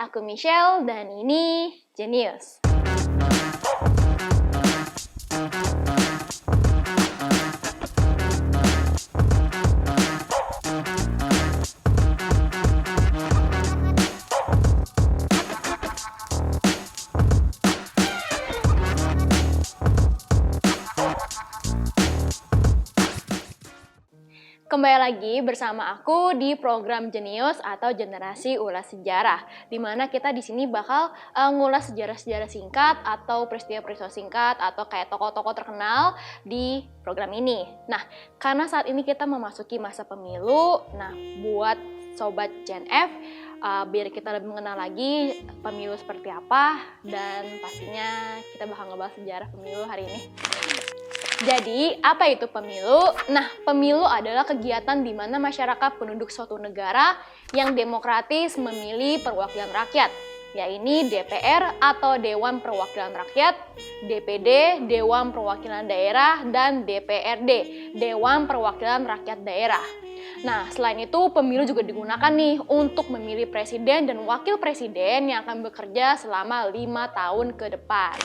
aku Michelle dan ini Genius. Kembali lagi bersama aku di program Genius atau Generasi Ulas Sejarah, di mana kita di sini bakal ngulas sejarah-sejarah singkat atau peristiwa-peristiwa singkat atau kayak tokoh-tokoh terkenal di program ini. Nah, karena saat ini kita memasuki masa pemilu, nah buat Sobat Gen F, biar kita lebih mengenal lagi pemilu seperti apa, dan pastinya kita bakal ngebahas sejarah pemilu hari ini. Jadi, apa itu pemilu? Nah, pemilu adalah kegiatan di mana masyarakat penduduk suatu negara yang demokratis memilih perwakilan rakyat, yaitu DPR atau Dewan Perwakilan Rakyat, DPD, Dewan Perwakilan Daerah, dan DPRD, Dewan Perwakilan Rakyat Daerah. Nah, selain itu, pemilu juga digunakan nih untuk memilih presiden dan wakil presiden yang akan bekerja selama 5 tahun ke depan.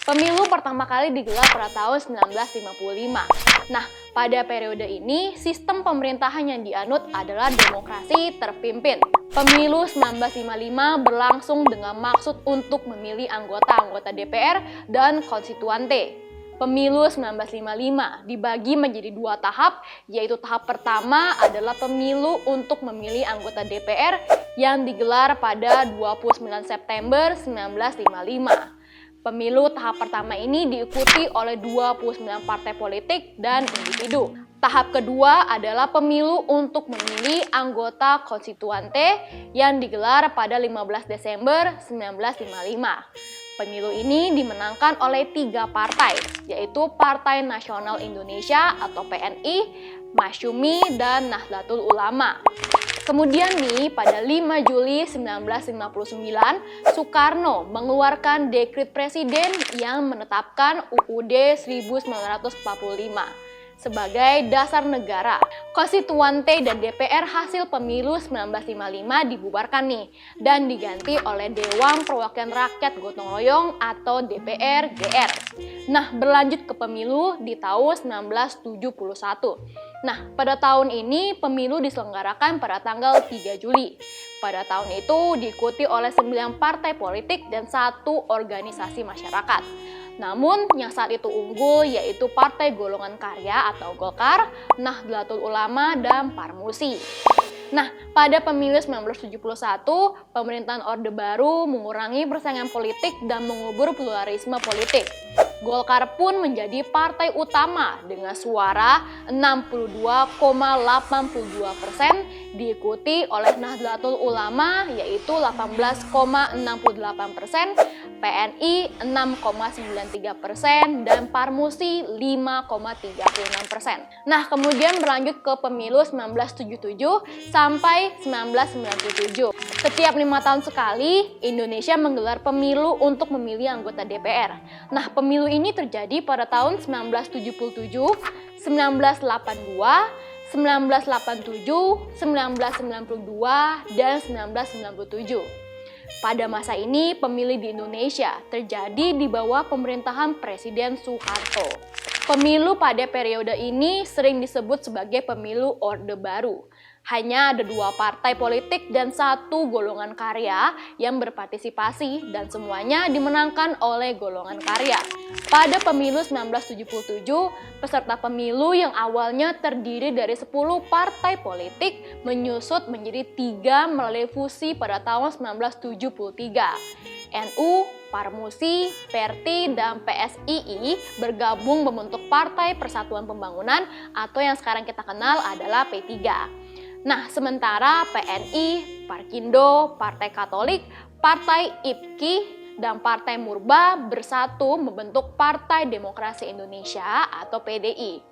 Pemilu pertama kali digelar pada tahun 1955. Nah, pada periode ini, sistem pemerintahan yang dianut adalah demokrasi terpimpin. Pemilu 1955 berlangsung dengan maksud untuk memilih anggota-anggota DPR dan konstituante. Pemilu 1955 dibagi menjadi 2 tahap, yaitu tahap pertama adalah pemilu untuk memilih anggota DPR yang digelar pada 29 September 1955. Pemilu tahap pertama ini diikuti oleh 29 partai politik dan individu. Tahap kedua adalah pemilu untuk memilih anggota konstituante yang digelar pada 15 Desember 1955. Pemilu ini dimenangkan oleh 3 partai, yaitu Partai Nasional Indonesia atau PNI, Masyumi, dan Nahdlatul Ulama. Kemudian nih, pada 5 Juli 1959, Soekarno mengeluarkan dekret presiden yang menetapkan UUD 1945 sebagai dasar negara. Konstituante dan DPR hasil pemilu 1955 dibubarkan nih dan diganti oleh Dewan Perwakilan Rakyat Gotong Royong atau DPR-GR. Nah, berlanjut ke pemilu di tahun 1971. Nah, pada tahun ini pemilu diselenggarakan pada tanggal 3 Juli. Pada tahun itu diikuti oleh 9 partai politik dan 1 organisasi masyarakat. Namun, yang saat itu unggul yaitu Partai Golongan Karya atau Golkar, Nahdlatul Ulama, dan Parmusi. Nah, pada pemilu 1971, pemerintahan Orde Baru mengurangi persaingan politik dan mengubur pluralisme politik. Golkar pun menjadi partai utama dengan suara 62,82%, diikuti oleh Nahdlatul Ulama yaitu 18,68%, PNI 6,93%, dan Parmusi 5,36%. Nah, kemudian berlanjut ke pemilu 1977 sampai 1997. Setiap 5 tahun sekali, Indonesia menggelar pemilu untuk memilih anggota DPR. Nah, pemilu ini terjadi pada tahun 1977, 1982, 1987, 1992, dan 1997. Pada masa ini, pemilih di Indonesia terjadi di bawah pemerintahan Presiden Soeharto. Pemilu pada periode ini sering disebut sebagai pemilu Orde Baru. Hanya ada 2 partai politik dan 1 golongan karya yang berpartisipasi dan semuanya dimenangkan oleh golongan karya. Pada pemilu 1977, peserta pemilu yang awalnya terdiri dari 10 partai politik menyusut menjadi 3 melalui fusi pada tahun 1973. NU, Parmusi, Perti, dan PSII bergabung membentuk Partai Persatuan Pembangunan atau yang sekarang kita kenal adalah P3. Nah, sementara PNI, Parkindo, Partai Katolik, Partai IPKI, dan Partai Murba bersatu membentuk Partai Demokrasi Indonesia atau PDI.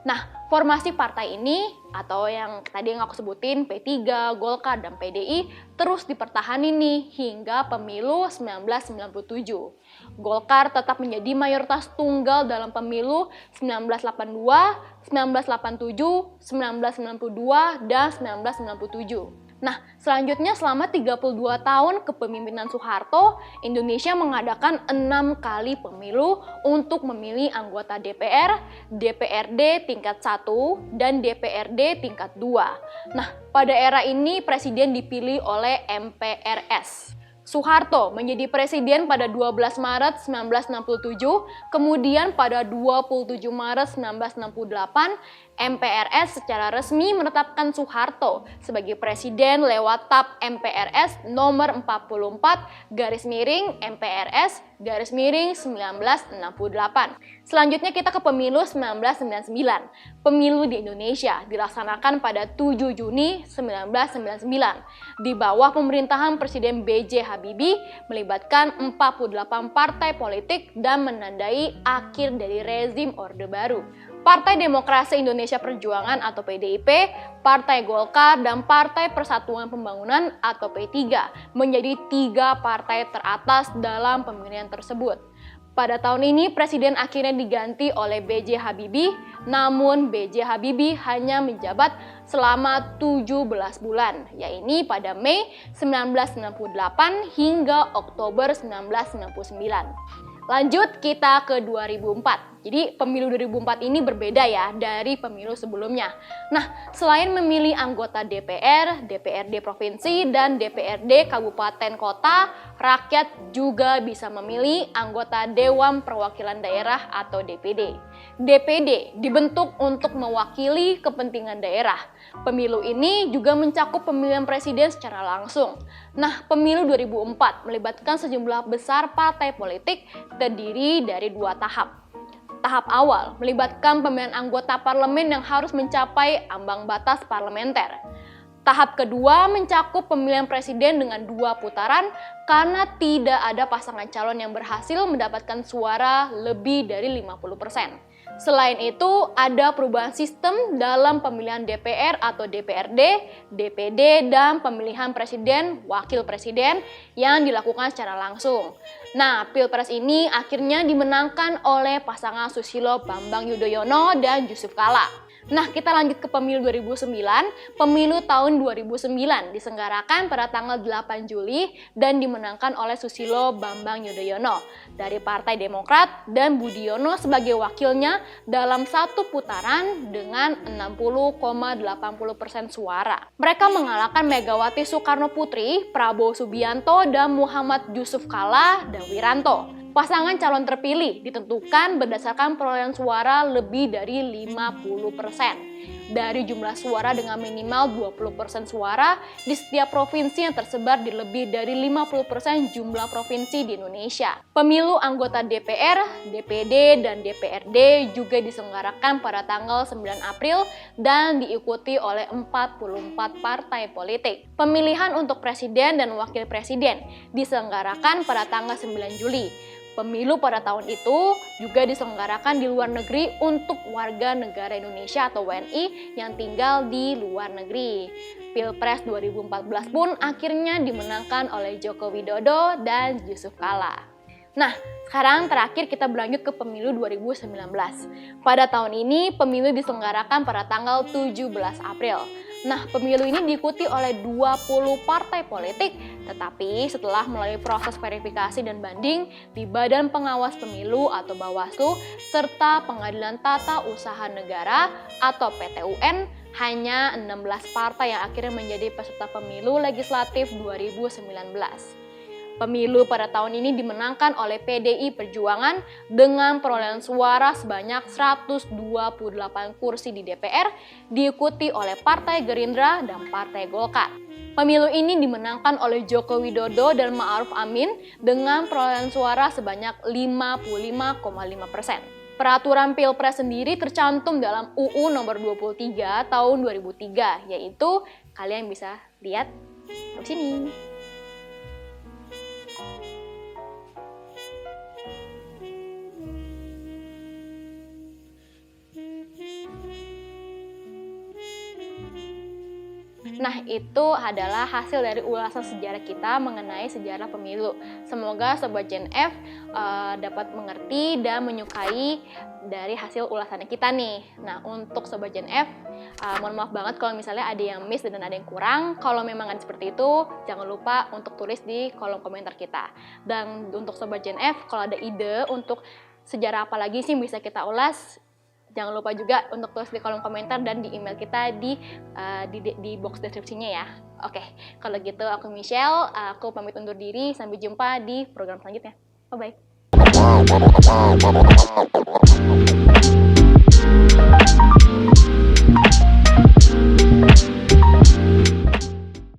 Nah, formasi partai ini atau yang tadi yang aku sebutin P3, Golkar, dan PDI terus dipertahankan nih hingga pemilu 1997. Golkar tetap menjadi mayoritas tunggal dalam pemilu 1982, 1987, 1992, dan 1997. Nah, selanjutnya selama 32 tahun kepemimpinan Soeharto, Indonesia mengadakan 6 kali pemilu untuk memilih anggota DPR, DPRD tingkat 1, dan DPRD tingkat 2. Nah, pada era ini presiden dipilih oleh MPRS. Soeharto menjadi presiden pada 12 Maret 1967, kemudian pada 27 Maret 1968, MPRS secara resmi menetapkan Soeharto sebagai presiden lewat TAP MPRS nomor 44 garis miring MPRS garis miring 1968. Selanjutnya kita ke pemilu 1999. Pemilu di Indonesia dilaksanakan pada 7 Juni 1999 di bawah pemerintahan Presiden B.J. Habibie, melibatkan 48 partai politik dan menandai akhir dari rezim Orde Baru. Partai Demokrasi Indonesia Perjuangan atau PDIP, Partai Golkar, dan Partai Persatuan Pembangunan atau P3 menjadi 3 partai teratas dalam pemilihan tersebut. Pada tahun ini, Presiden akhirnya diganti oleh B.J. Habibie, namun B.J. Habibie hanya menjabat selama 17 bulan, yaitu pada Mei 1998 hingga Oktober 1999. Lanjut kita ke 2004. Jadi pemilu 2004 ini berbeda ya dari pemilu sebelumnya. Nah, selain memilih anggota DPR, DPRD provinsi, dan DPRD kabupaten kota, rakyat juga bisa memilih anggota Dewan Perwakilan Daerah atau DPD. DPD dibentuk untuk mewakili kepentingan daerah. Pemilu ini juga mencakup pemilihan presiden secara langsung. Nah, pemilu 2004 melibatkan sejumlah besar partai politik terdiri dari 2 tahap. Tahap awal melibatkan pemilihan anggota parlemen yang harus mencapai ambang batas parlementer. Tahap kedua mencakup pemilihan presiden dengan 2 putaran karena tidak ada pasangan calon yang berhasil mendapatkan suara lebih dari 50%. Selain itu, ada perubahan sistem dalam pemilihan DPR atau DPRD, DPD, dan pemilihan presiden, wakil presiden yang dilakukan secara langsung. Nah, Pilpres ini akhirnya dimenangkan oleh pasangan Susilo Bambang Yudhoyono dan Yusuf Kala. Nah, kita lanjut ke pemilu 2009. Pemilu tahun 2009 diselenggarakan pada tanggal 8 Juli dan dimenangkan oleh Susilo Bambang Yudhoyono dari Partai Demokrat dan Budiono sebagai wakilnya dalam 1 putaran dengan 60,80% suara. Mereka mengalahkan Megawati Soekarno Putri, Prabowo Subianto, dan Muhammad Yusuf Kala dan Wiranto. Pasangan calon terpilih ditentukan berdasarkan perolehan suara lebih dari 50% dari jumlah suara dengan minimal 20% suara di setiap provinsi yang tersebar di lebih dari 50% jumlah provinsi di Indonesia. Pemilu anggota DPR, DPD, dan DPRD juga diselenggarakan pada tanggal 9 April dan diikuti oleh 44 partai politik. Pemilihan untuk presiden dan wakil presiden diselenggarakan pada tanggal 9 Juli. Pemilu pada tahun itu juga diselenggarakan di luar negeri untuk warga negara Indonesia atau WNI yang tinggal di luar negeri. Pilpres 2014 pun akhirnya dimenangkan oleh Joko Widodo dan Yusuf Kala. Nah, sekarang terakhir kita berlanjut ke pemilu 2019. Pada tahun ini, pemilu diselenggarakan pada tanggal 17 April. Nah, pemilu ini diikuti oleh 20 partai politik, tetapi setelah melalui proses verifikasi dan banding di Badan Pengawas Pemilu atau Bawaslu, serta Pengadilan Tata Usaha Negara atau PTUN, hanya 16 partai yang akhirnya menjadi peserta pemilu legislatif 2019. Pemilu pada tahun ini dimenangkan oleh PDI Perjuangan dengan perolehan suara sebanyak 128 kursi di DPR, diikuti oleh Partai Gerindra dan Partai Golkar. Pemilu ini dimenangkan oleh Joko Widodo dan Ma'ruf Amin dengan perolehan suara sebanyak 55,5%. Peraturan Pilpres sendiri tercantum dalam UU nomor 23 tahun 2003, yaitu kalian bisa lihat di sini. Nah, itu adalah hasil dari ulasan sejarah kita mengenai sejarah pemilu. Semoga Sobat Gen F dapat mengerti dan menyukai dari hasil ulasannya kita nih. Nah, untuk Sobat Gen F, mohon maaf banget kalau misalnya ada yang miss dan ada yang kurang. Kalau memang ada seperti itu, jangan lupa untuk tulis di kolom komentar kita. Dan untuk Sobat Gen F, kalau ada ide untuk sejarah apa lagi sih bisa kita ulas, jangan lupa juga untuk tulis di kolom komentar dan di email kita di box deskripsinya ya. Oke, kalau gitu aku Michelle, aku pamit undur diri. Sampai jumpa di program selanjutnya. Bye-bye.